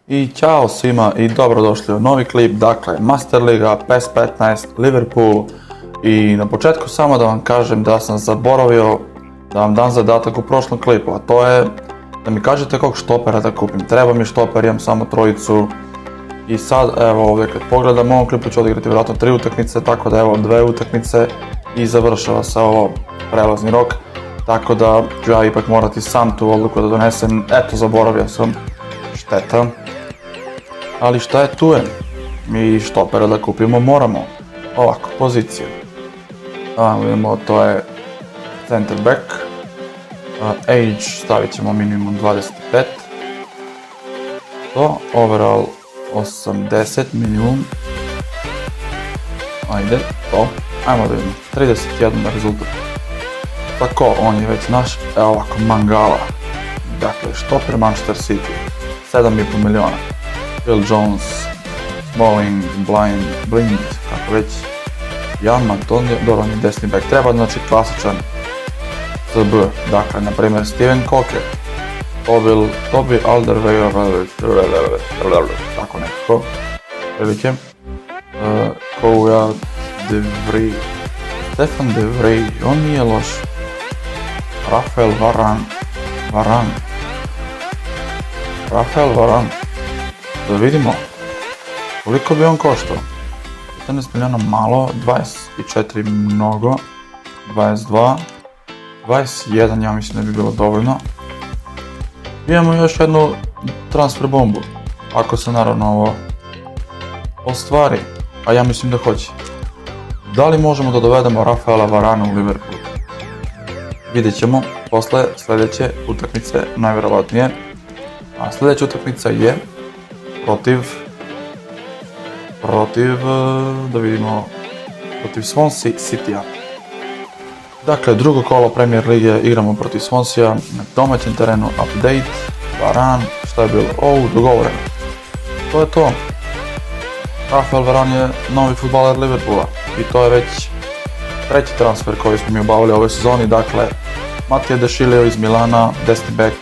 I ćao svima i dobrodošli u novi klip, dakle Master Liga, PES 15, Liverpool. I na početku samo da vam kažem da sam zaboravio da vam dam zadatak u prošlom klipu, a to je da mi kažete kog štopera da kupim. Treba mi štoper, imam samo trojicu. I sad, evo ovdje kad pogledam u ovom klipu ću odigrati vjerojatno 3 utakmice, tako da evo 2 utakmice i završava se ovo prelazni rok. Tako da ću ja ipak morati sam tu odluku da donesem, eto zaboravio sam, šteta. Ali šta je tu je, mi štopera da kupimo moramo, ovako, pozicije. Vidimo, to je center back, age stavit ćemo minimum 25, to, overall 80 minimum, ajde, to, ajmo da vidimo, 31 rezultat. Tako, on je već naš, evo ovako, Mangala, dakle, štoper Manchester City, 7,5 miliona. Phil Jones, Smalling, Blind, kako već, Jan Antonio, dobro on je desni back, treba znači klasičan CB, dakle na primjer Steven Cocker, Toby Alderweireld, tako nekako, velike, Kouya De Vrij, Stefan De Vrij, on nije loš, Rafael Varane, da vidimo koliko bi on koštao. 14 miliona malo, 24 mnogo, 22, 21 ja mislim da bi bilo dovoljno. Imamo još jednu transfer bombu, ako se naravno ovo ostvari, a ja mislim da hoće. Da li možemo da dovedemo Rafaela Varana u Liverpool? Vidjet ćemo posle sljedeće utakmice najvjerovatnije. A sljedeća utakmica je protiv, da vidimo, protiv Swansea City-a. Dakle, drugo kolo Premier Lige igramo protiv Swansea na domaćem terenu, update, Varane, šta je bilo, dogovoreno. To je to. Rafael Varane je novi fudbaler Liverpoola i to je već treći transfer koji smo mi obavili ove sezoni, dakle, Matija De Sciglio iz Milana, desni back,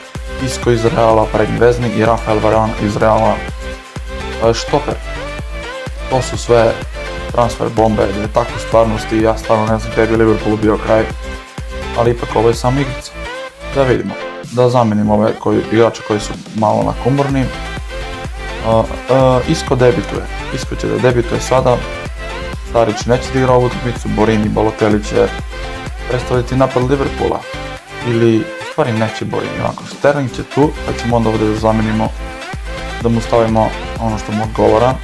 Isco iz Reala, prednji vezni i Rafael Varane iz Reala, štoper. To su sve transfer bombe, da je tako u stvarnosti, ja stvarno ne znam gdje bi Liverpoolu bio kraj, ali ipak ovo je samo igrica. Da vidimo, da zamenimo ove igrače koji su malo nakumorni. Isco debituje, Isco će da debituje sada, Starić neće da igra ovu utakmicu, Borini, Balotelli će predstaviti napad Liverpoola, ili u stvari neće Borini, ovako Sterling će tu, pa ćemo onda ovdje da zamenimo, da mu stavimo ono što mu odgovara.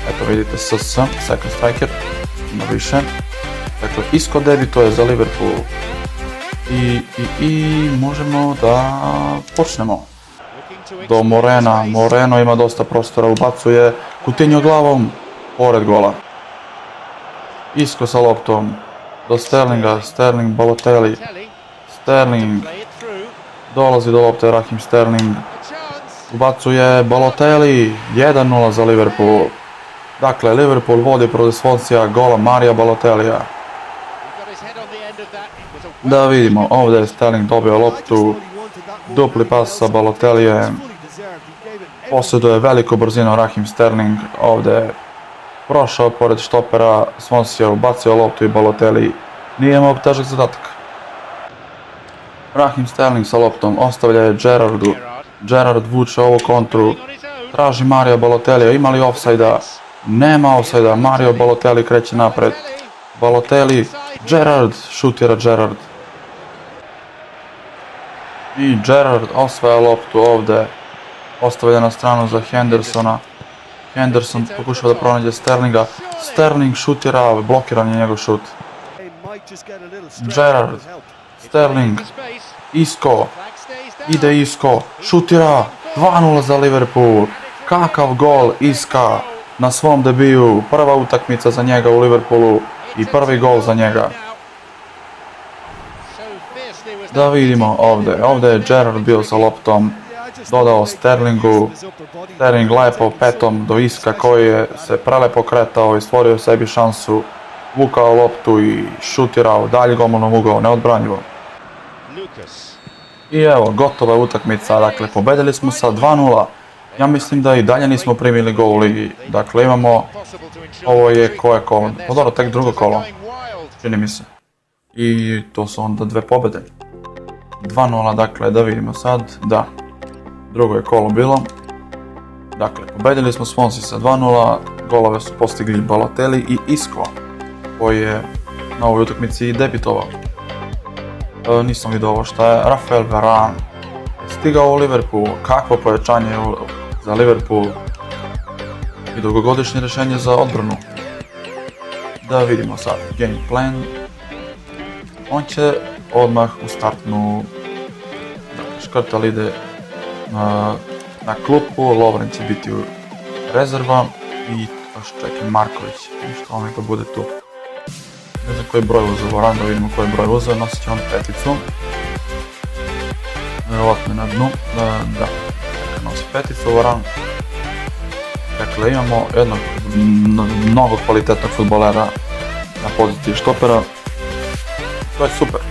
Eto vidite SS, second striker, ima više. Dakle, Isco debituje za Liverpool i možemo da počnemo. Do Moreno ima dosta prostora, ubacuje Coutinho glavom, pored gola. Isco sa loptom, do Sterlinga, Sterling, Balotelli, Sterling, dolazi do lopte Raheem Sterling, ubacuje Balotelli, 1-0 za Liverpool. Dakle, Liverpool vodi protiv Swansea gola Marija Balotellija. Da vidimo, ovdje je Sterling dobio loptu, dupli pas sa Balotellijem, posjeduje veliku brzinu Raheem Sterling, ovdje je prošao pored štopera Swansea, ubacio loptu i Balotelli nije imao težak zadatak. Raheem Sterling sa loptom ostavlja je Gerrardu, Gerrard vuče ovu kontru, traži Marija Balotellija, ima li offside-a? Nema offside-a, Mario Balotelli kreće napred, Balotelli, Gerrard, šutira Gerrard. I Gerrard osvaja loptu ovdje, ostavlja na stranu za Hendersona. Henderson pokušava da pronađe Sterlinga, Sterling šutira, blokiran je njegov šut. Gerrard, Sterling, Isco, ide Isco, šutira, 2-0 za Liverpool. Kakav gol Iska na svom debiju, prva utakmica za njega u Liverpoolu i prvi gol za njega. Da vidimo ovdje je Gerrard bio sa loptom, dodao Sterlingu, Sterling lepo petom do Iska koji je se prelepo kretao i stvorio sebi šansu, vukao loptu i šutirao dalje golmanom ugao, neodbranjivo. I evo, gotova je utakmica, dakle pobedili smo sa 2:0. Ja mislim da i dalje nismo primili gol u ligi, dakle imamo, ovo je koje kolo, pa dobro, tek drugo kolo, čini mi se. I to su onda 2 pobjede. 2:0, dakle da vidimo sad, da, drugo je kolo bilo. Dakle, pobedili smo Swansea sa 2:0, golove su postigli Balotelli i Isco, koji je na ovoj utakmici debitovao. Nisam vidio ovo šta je, Rafael Varane stigao u Liverpool, kakvo pojačanje za Liverpool i dugogodišnje rješenje za odbranu. Da vidimo sad, game plan. On će odmah u startnu, Škrtel ide na klupu, Lovren će biti u rezerva i još čekaj Marković, što on neka bude tu. Ne znam koji broj uzeo Varane, da vidimo koji broj uzeo, nosit će on 5. Vjerovatno na dnu, da, nosi 5 Varane. Dakle, imamo jednog mnogo kvalitetnog fudbalera na poziciji štopera. To je super.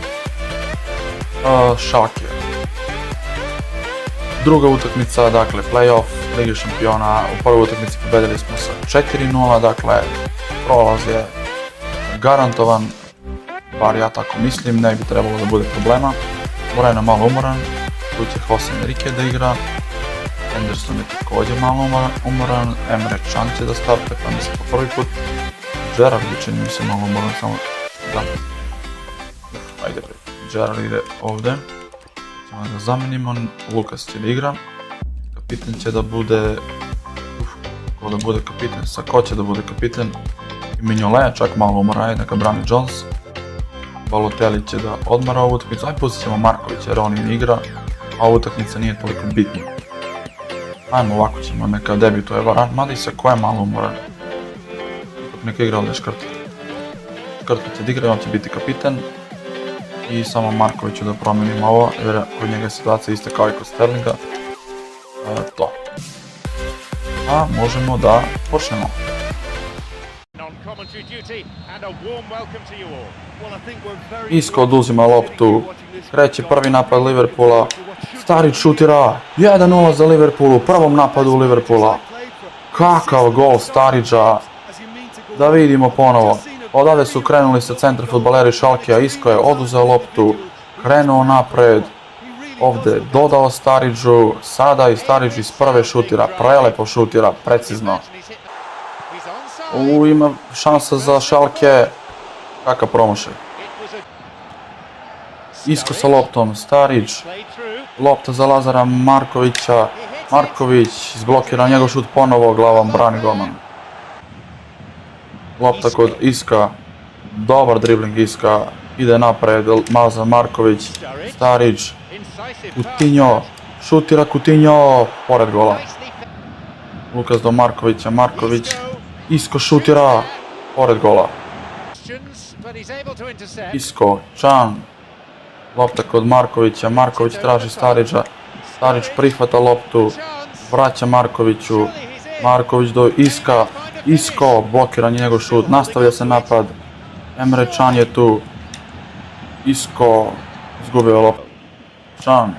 Schalke. Druga utakmica, dakle, play-off Lige šampiona. U prvoj utakmici pobedili smo sa 4:0, dakle, prolaz je garantovan, bar ja tako mislim, ne bi trebalo da bude problema. Moreno je malo umoran, tu će Jose Enrique da igra, Henderson je također malo umoran, Emre Can će da starte, pa mislim po prvi put. Gerrard je čini mi se malo umoran, samo da. Ajde bre, Gerrard ide ovdje, ćemo da zamenimo, Lukas će da igra, kapitan će da bude, ko da bude kapitan, Sako će da bude kapitan, i Mignolet čak malo umora, neka brani Jones. Balotelli će da odmara ovu utakmicu, ajde pustit ćemo Markovića jer on ne igra, a ovu utakmica nije toliko bitna. Ajmo ovako ćemo, neka debituje Varane, mada i Sako je malo umoran. Ipak neka igra ovdje Škrtel. Škrtel će da igra i on će biti kapitan. I samo Markoviću da promijenimo ovo, jer kod njega je situacija ista kao i kod Sterlinga. To. A možemo da počnemo. Isco oduzima loptu, kreće prvi napad Liverpoola, Starić šutira, 1:0 za Liverpool u prvom napadu Liverpoola. Kakav gol Starića, da vidimo ponovo. Odavde su krenuli sa centra fudbaleri Schalkea, Isco je oduzeo loptu, krenuo napred, ovdje dodao Stariću, sada i Starić iz prve šutira, prelepo šutira, precizno. Ima šansa za Schalke, kakav promašaj. Isco sa loptom, Starić, lopta za Lazara Markovića, Marković izblokira njegov šut ponovo, glavom brani golman. Lopta kod Iska, dobar dribling Iska, ide napred, Lazar Marković, Starić, Coutinho, šutira Coutinho, pored gola. Lukas do Markovića, Marković, Isco šutira, pored gola. Isco, Can, lopta kod Markovića, Marković traži Starića, Starić prihvata loptu, vraća Markoviću, Marković do Iska, Isco blokira njegov šut, nastavlja se napad, Emre Can je tu, Isco izgubio loptu, Can,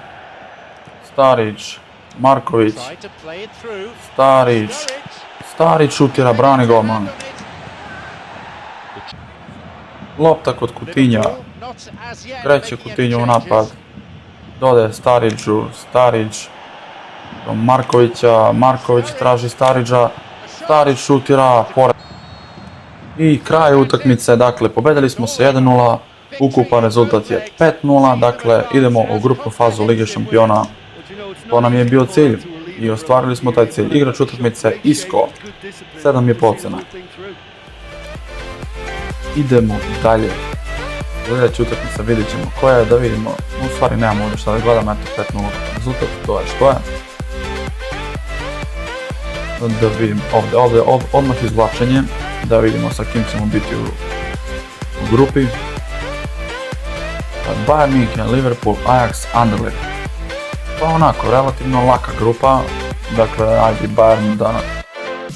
Starić, Marković, Starić šutira, brani golman. Lopta kod Coutinha, kreće Coutinho u napad, dodaje Stariću, Starić do Markovića, Marković traži Starića, Starić šutira, pored. I kraj utakmice, dakle pobedili smo se 1:0, ukupan rezultat je 5:0, dakle idemo u grupnu fazu Lige šampiona, to nam je bio cilj i ostvarili smo taj cilj. Igrač utakmice Isco, 7,5 ocjena. Idemo dalje. Sljedeća utakmica vidjet ćemo koja je, da vidimo, u stvari nemamo ovdje šta da gledam, eto 5:0 rezultat, to je što je. Da vidim ovdje odmah izvlačenje, da vidimo sa kim ćemo biti u grupi. Bayern München, Liverpool, Ajax, Anderlecht. Pa onako, relativno laka grupa, dakle ajde Bayern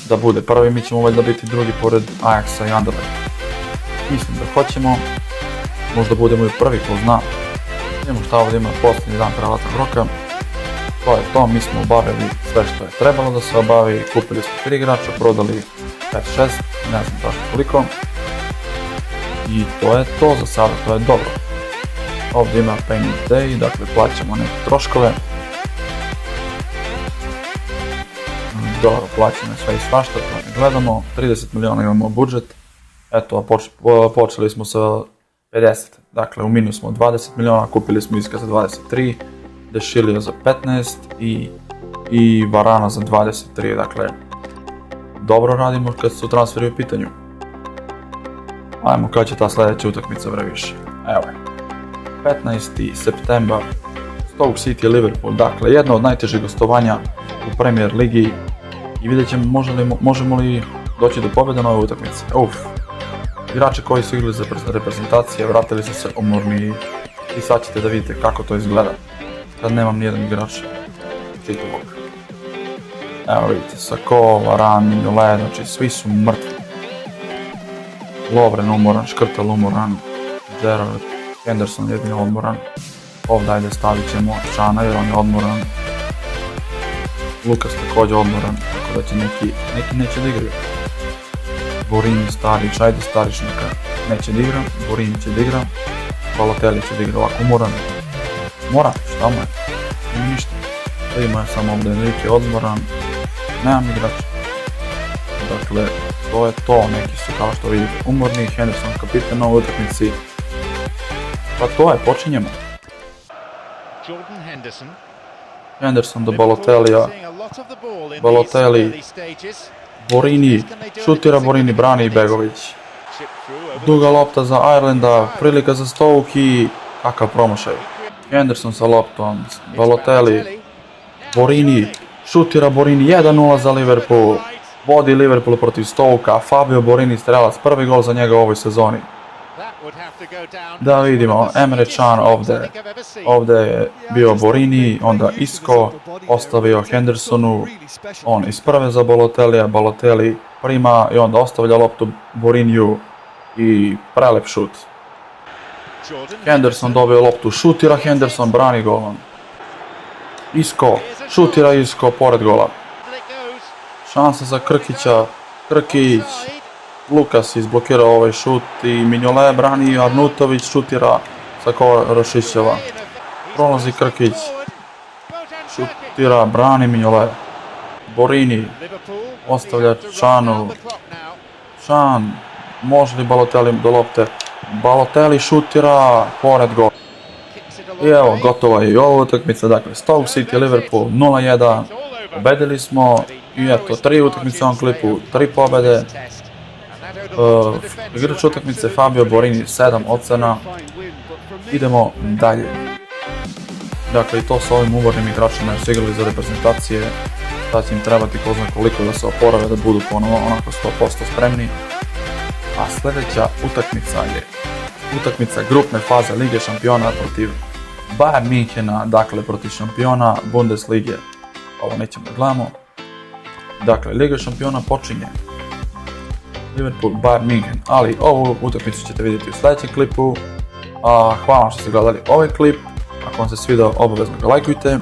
da bude prvi, mi ćemo valjda biti drugi pored Ajaxa i Anderlecht. Mislim da hoćemo, možda budemo i prvi, ko zna. Vidimo šta ovdje ima posljednji dan preletnog roka. To je to, mi smo obavili sve što je trebalo da se obavi, kupili smo 3 igrača, prodali 5-6, ne znam tačno koliko. I to je to za sada, to je dobro. Ovdje ima payment day, dakle plaćamo neke troškove. Dobro, plaćamo sve i svašta, to ne gledamo, 30 miliona imamo budžet. Eto, počeli smo sa 50, dakle u minus smo 20 miliona, kupili smo Iska za 23, Dešilija za 15 i Varana za 23, dakle dobro radimo kad su transferi u pitanju. Ajmo kad će ta sljedeća utakmica bre više. Evo je, 15. septembar, Stoke City Liverpool, dakle jedno od najtežih gostovanja u Premier Ligi i vidjet ćemo možemo li doći do pobjede na ovoj utakmici. Igrači koji su igrali za reprezentacije vratili su se umorni i sad ćete da vidite kako to izgleda kad nemam nijedan igrač čitavog. Evo vidite, Sako, Varane, Mignolet, znači svi su mrtvi. Lovren umoran, Škrtel umoran, Gerrard, Henderson jedino odmoran. Ovdje ajde stavit ćemo Šana jer on je odmoran. Lukas također odmoran, tako da će neki neće da igraju. Borini, Starić, ajde Starić neće da igra, Borini će da igra, Balotelli će da igra ovako umoran. Mora, šta mu je? Nema ništa. Ima samo ovdje Enrique odmoran, nemam igrača. Dakle, to je to, neki su kao što vidite umorni, Henderson kapitan na ovoj utakmici. Pa to je, počinjemo. Henderson do Balotellija, Balotelli, Borini, šutira Borini, brani Begović. Duga lopta za Irelanda, prilika za Stoke i kakav promašaj. Henderson sa loptom, Balotelli, Borini, šutira Borini, 1-0 za Liverpool. Vodi Liverpool protiv Stoke-a, Fabio Borini strelac, prvi gol za njega u ovoj sezoni. Da vidimo, Emre Can ovdje je bio Borini, onda Isco, ostavio Hendersonu, on iz prve za Balotellija, Balotelli prima i onda ostavlja loptu Boriniju i prelep šut. Henderson dobio loptu, šutira Henderson, brani golom. Isco, šutira Isco pored gola. Šansa za Krkića, Krkić, Lukas izblokirao ovaj šut i Mignolet brani, Arnautović šutira sa Rašićeva. Prolazi Krkić, šutira, brani Mignolet. Borini ostavlja Čanu. Čan, može li Balotelli do lopte? Balotelli šutira pored gola. I evo, gotova je i ova utakmica, dakle Stoke City Liverpool 0-1, pobedili smo i eto, 3 utakmice u ovom klipu, 3 pobjede. Igrač utakmice Fabio Borini 7 ocena. Idemo dalje. Dakle i to sa ovim umornim igračima jer su igrali za reprezentacije. Sad će im trebati ko zna koliko da se oporave da budu ponovo onako 100% spremni. A sljedeća utakmica je utakmica grupne faze Lige šampiona protiv Bayern Münchena, dakle protiv šampiona Bundeslige. Ovo nećemo da gledamo. Dakle, Liga šampiona počinje. Liverpool, Bayern München, ali ovu utakmicu ćete vidjeti u sljedećem klipu. Hvala što ste gledali ovaj klip, ako vam se svidao obavezno ga lajkujte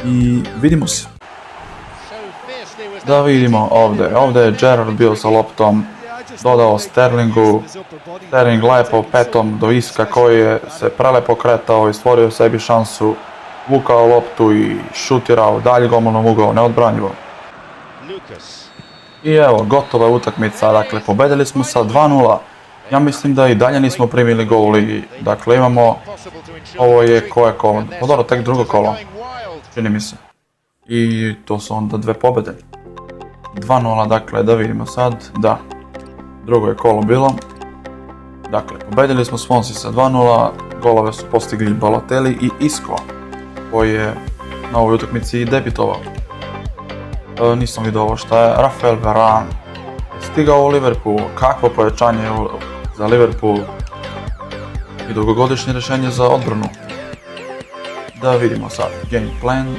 i vidimo se. Da vidimo ovdje je Gerrard bio sa loptom, dodao Sterlingu, Sterling lepo petom do Iska koji je se prelepo kretao i stvorio sebi šansu, vukao loptu i šutirao dalje golmanom ugao, neodbranjivo. I evo, gotova je utakmica, dakle pobedili smo sa 2-0. Ja mislim da i dalje nismo primili gol u ligi, dakle imamo, ovo je koje kolo, pa dobro, tek drugo kolo, čini mi se. I to su onda 2 pobjede. 2-0, dakle da vidimo sad, da, drugo je kolo bilo. Dakle, pobedili smo Swansea sa 2-0, golove su postigli Balotelli i Isco, koji je na ovoj utakmici debitovao. Nisam vidio ovo šta je, Rafael Varane stigao u Liverpool, kakvo pojačanje za Liverpool i dugogodišnje rješenje za odbranu. Da vidimo sad game plan.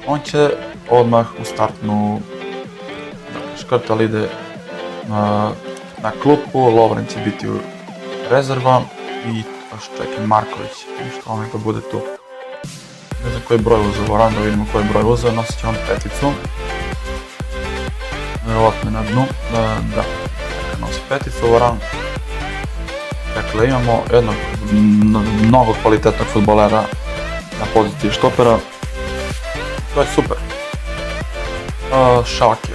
On će odmah u startnu, Škrtel ide na klupu, Lovren će biti u rezerva i Još čekaj, Marković, što on neka bude tu. Ne znam koji broj uzeo, moram da vidimo koji broj uzeo, nosit će on peticu. Vjerovatno na dnu, da, nosi peticu, Varan. Dakle, imamo jednog mnogo kvalitetnog futbolera na poziciji štopera. To je super. Schalke.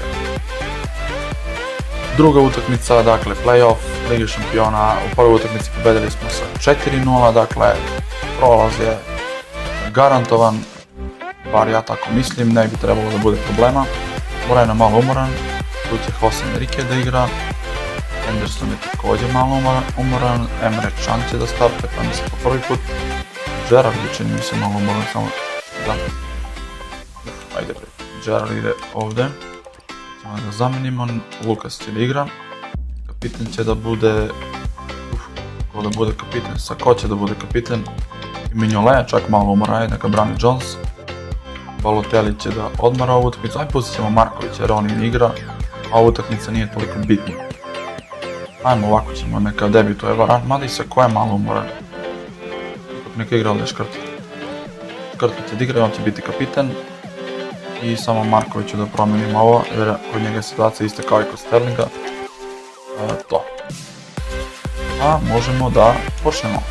Druga utakmica, dakle, play-off Lige šampiona. U prvoj utakmici pobedili smo sa 4:0, dakle, prolaz je garantovan, bar ja tako mislim, ne bi trebalo da bude problema. Moreno je malo umoran, tu će Jose Enrique da igra, Henderson je također malo umoran, Emre Can će da starte, pa mislim po prvi put. Gerrard je čini mi se malo umoran, samo da. Ajde bre, Gerrard ide ovdje. Ćemo da zamenimo, Lukas će da igra. Kapitan će da bude... ko da bude kapitan, Sako će da bude kapitan. I Mignolet, čak malo umoran, neka brani Jones. Balotelli će da odmara ovu utakmicu, aj pustit ćemo Markovića jer on ne igra, a ova utakmica nije toliko bitna. Ajmo ovako ćemo, neka debituje Varane, mada i Sako je malo umoran. Ipak neka igra ovdje Škrtel. Škrtel će da igra, on će biti kapitan. I samo Markoviću da promenimo ovo, jer kod njega je situacija ista kao i kod Sterlinga. To. A možemo da počnemo.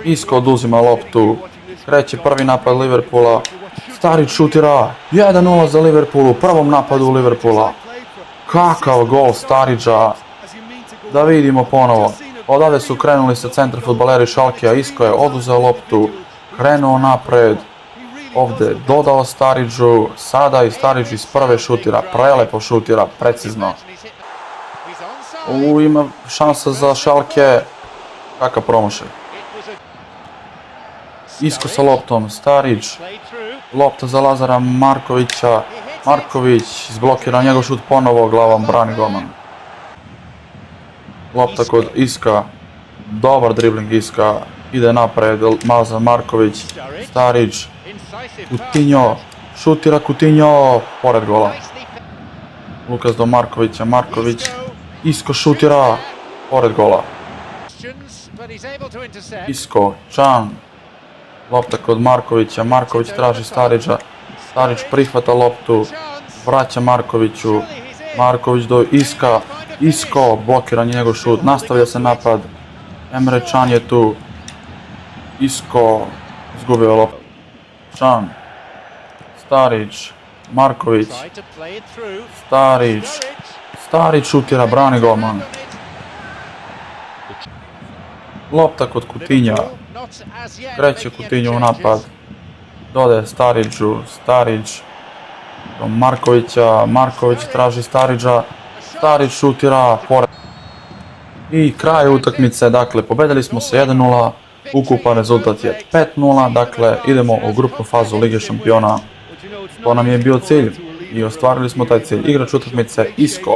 Isco oduzima loptu, kreće prvi napad Liverpoola, Starić šutira, 1:0 za Liverpool u prvom napadu Liverpoola. Kakav gol Starića, da vidimo ponovo. Odavde su krenuli sa centra fudbaleri Schalkea, Isco je oduzeo loptu, krenuo napred, ovdje dodao Stariću, sada i Starić iz prve šutira, prelepo šutira, precizno. Ima šansa za Schalke, kakav promašaj. Isco sa loptom, Starić, lopta za Lazara Markovića, Marković izblokira njegov šut ponovo, glavom brani golman. Lopta kod Iska, dobar dribling Iska, ide napred, Lazar Marković, Starić, Coutinho, šutira Coutinho, pored gola. Lukas do Markovića, Marković, Isco šutira, pored gola. Isco, Can, lopta kod Markovića, Marković traži Starića, Starić prihvata loptu, vraća Markoviću, Marković do Iska, Isco blokira njegov šut, nastavlja se napad, Emre Can je tu, Isco izgubio loptu, Can, Starić, Marković, Starić, Starić šutira, brani golman. Lopta kod Coutinha, kreće Coutinho u napad, dodaje Stariću, Starić do Markovića, Marković traži Starića, Starić šutira, pored. I kraj utakmice, dakle pobedili smo se 1:0, ukupan rezultat je 5:0, dakle idemo u grupnu fazu Lige šampiona, to nam je bio cilj i ostvarili smo taj cilj. Igrač utakmice Isco,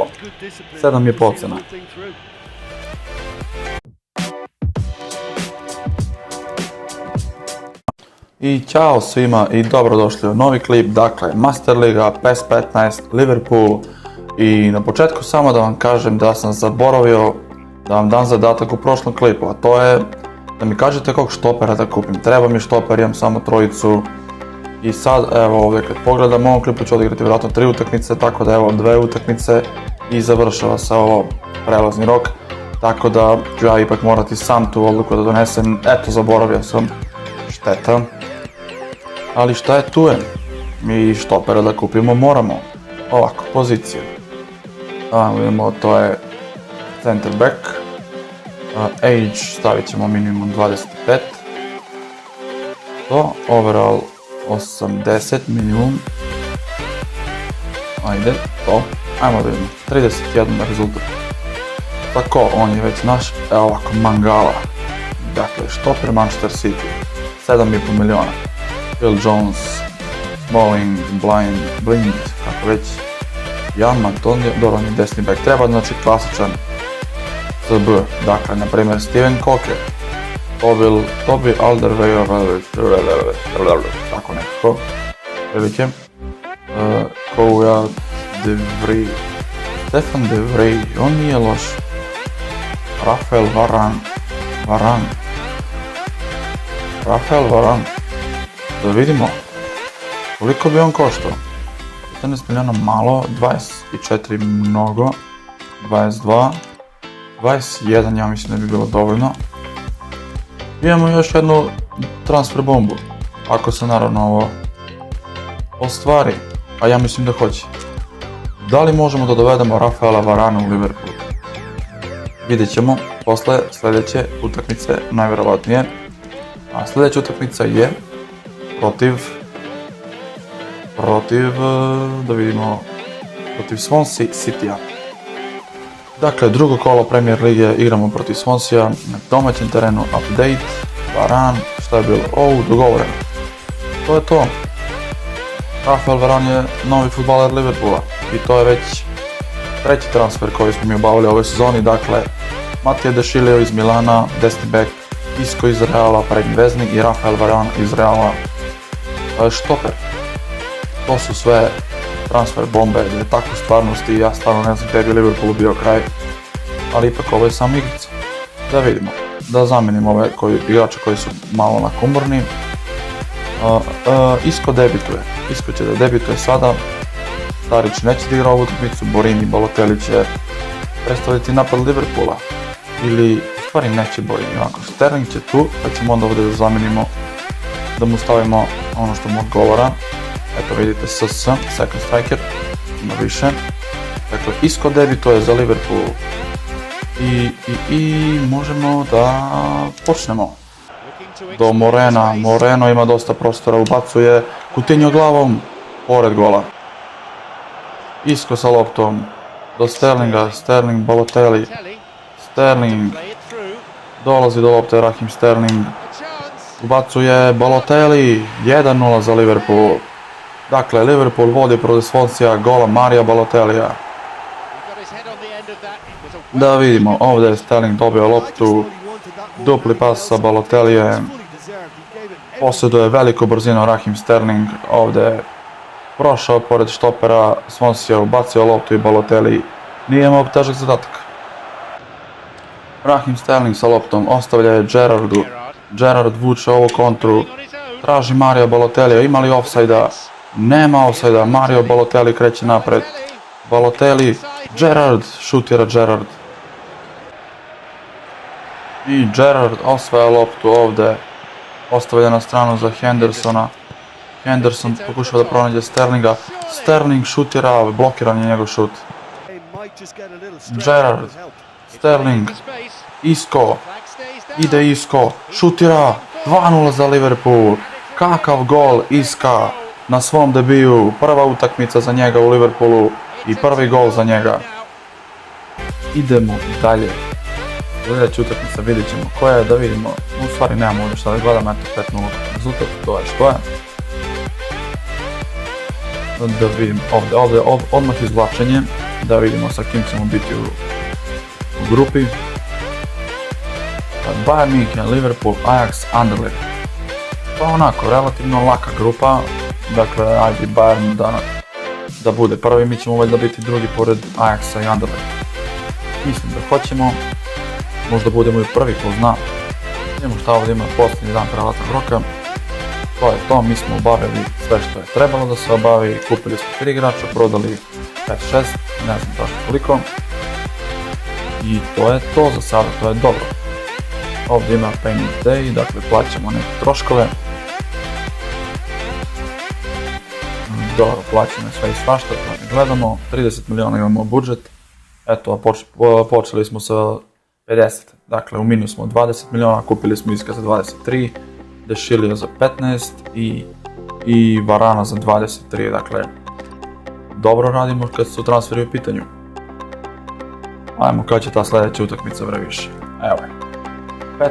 7,5 ocjena. I ćao svima i dobrodošli u novi klip, dakle Master Liga, PES 15, Liverpool. I na početku samo da vam kažem da sam zaboravio da vam dam zadatak u prošlom klipu, a to je da mi kažete kog štopera da kupim. Treba mi štoper, imam samo trojicu. I sad, evo ovdje kad pogledam, u ovom klipu ću odigrati vjerojatno 3 utakmice, tako da evo 2 utakmice i završava se ovo prelazni rok. Tako da ću ja ipak morati sam tu odluku da donesem, eto zaboravio sam, šteta. Ali šta je tu je, mi štopera da kupimo moramo. Ovako, pozicije. Vidimo, to je center back. Age stavit ćemo minimum 25. To, overall 80 minimum. Ajde, to. Ajmo da vidimo, 31 rezultat. Tako, on je već naš, evo ovako, Mangala. Dakle, štoper Manchester City, 7,5 miliona. Phil Jones, Smalling, Blind, kako već. Jan Antonio, dobro, on je desni back. Treba znači klasičan CB, dakle, na primjer Steven Cocker, Toby Alderweireld, tako nekako, velike, Kouya, De Vries, Stefan De Vrij, on nije loš. Rafael Varane. Da vidimo koliko bi on koštao. 14 miliona malo, 24 mnogo, 22, 21 ja mislim da bi bilo dovoljno. Imamo još jednu transfer bombu, ako se naravno ovo ostvari, a ja mislim da hoće. Da li možemo da dovedemo Rafaela Varana u Liverpool? Vidjet ćemo posle sljedeće utakmice, najvjerovatnije. A sljedeća utakmica je protiv Swansea City-a. Dakle, drugo kolo Premier Lige igramo protiv Swansea na domaćem terenu. Update, Varane, šta je bilo? Dogovoreno. To je to. Rafael Varane je novi fudbaler Liverpoola i to je već treći transfer koji smo mi obavili ove sezoni. Dakle, Matija De Sciglio iz Milana, desni bek, Isco iz Reala, prednji veznik i Rafael Varane iz Reala, štoper. To su sve transfer bombe, da je tako u stvarnosti, ja stvarno ne znam gdje bi Liverpoolu bio kraj, ali ipak ovo je samo igrica. Da vidimo, da zamenimo ove igrače koji su malo nakumorni. Isco debituje, Isco će da debituje sada, Starić neće da igra ovu utakmicu, Borini i Balotelli će predstaviti napad Liverpoola, ili u stvari neće Borini, ovako Sterling će tu, pa ćemo onda ovdje da zamenimo, da mu stavimo ono što mu odgovara. Eto vidite SS, second striker, ima više. Dakle, Isco debituje za Liverpool i možemo da počnemo. Do Moreno ima dosta prostora, ubacuje Coutinho glavom, pored gola. Isco sa loptom, do Sterlinga, Sterling, Balotelli, Sterling, dolazi do lopte Raheem Sterling, ubacuje Balotelli, 1-0 za Liverpool. Dakle, Liverpool vodi protiv Swansea gola Maria Balotellija. Da vidimo, ovdje je Sterling dobio loptu, dupli pas sa Balotellijem, posjeduje veliku brzinu Raheem Sterling, ovdje je prošao pored štopera Swansea, ubacio loptu i Balotelli nije imao težak zadatak. Raheem Sterling sa loptom ostavlja je Gerrardu, Gerrard vuče ovu kontru, traži Mario Balotellija, ima li offside-a? Nema offside-a, Mario Balotelli kreće napred, Balotelli, Gerrard, šutira Gerrard. I Gerrard osvaja loptu ovdje, ostavlja na stranu za Hendersona. Henderson pokušava da pronađe Sterlinga, Sterling šutira, blokiran je njegov šut. Gerrard, Sterling, Isco, ide Isco, šutira, 2-0 za Liverpool. Kakav gol Iska na svom debiju, prva utakmica za njega u Liverpoolu i prvi gol za njega. Idemo dalje. Sljedeća utakmica vidjet ćemo koja je, da vidimo, u stvari nemamo ovdje šta da gledam, eto 5-0 rezultat, to je što je. Da vidim ovdje odmah izvlačenje, da vidimo sa kim ćemo biti u grupi. Bayern München, Liverpool, Ajax, Anderlecht. Pa onako, relativno laka grupa, dakle ajde Bayern da bude prvi, mi ćemo valjda biti drugi pored Ajaxa i Anderlecht. Mislim da hoćemo, možda budemo i prvi, ko zna. Vidimo šta ovdje ima posljednji dan prelaznog roka. To je to, mi smo obavili sve što je trebalo da se obavi, kupili smo 3 igrača, prodali 5-6, ne znam tačno koliko. I to je to za sada, to je dobro. Ovdje ima payment day, dakle plaćamo neke troškove. Dobro, plaćamo sve i svašta, to ne gledamo, 30 miliona imamo budžet. Eto, počeli smo sa 50, dakle u minus smo 20 miliona, kupili smo Iska za 23, De Sciglio za 15 i Varana za 23, dakle dobro radimo kad su transferi u pitanju. Ajmo kad će ta sljedeća utakmica bre više. Evo je.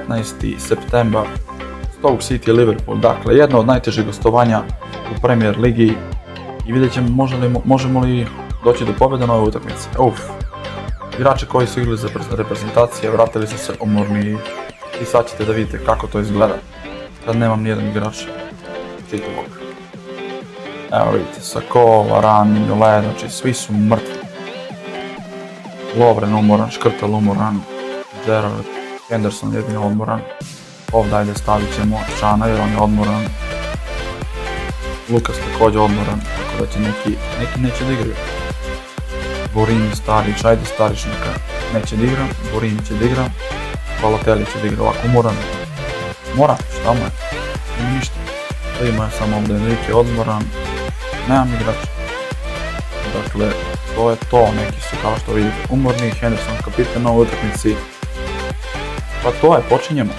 15. septembar, Stoke City Liverpool, dakle jedno od najtežih gostovanja u Premier Ligi i vidjet ćemo možemo li doći do pobjede na ovoj utakmici. Igrači koji su igrali za reprezentacije vratili su se umorni i sad ćete da vidite kako to izgleda kad nemam nijedan igrač titulog. Evo vidite, Sako, Varane, Mignolet, znači svi su mrtvi. Lovren umoran, Škrtel umoran, Gerard Henderson jedino odmoran. Ovdje ajde stavit ćemo Šana jer on je odmoran. Lukas također odmoran, tako da će neki neće da igraju. Borini, Starić, ajde Starić neće da igra, Borini će da igra, Balotelli će da igra ovako umoran. Mora, šta mu je? Nema ništa. Da ima samo ovdje Enrique odmoran, nemam igrača. Dakle, to je to, neki su kao što vidite umorni, Henderson kapitan na ovoj utakmici. Pa to je, počinjemo.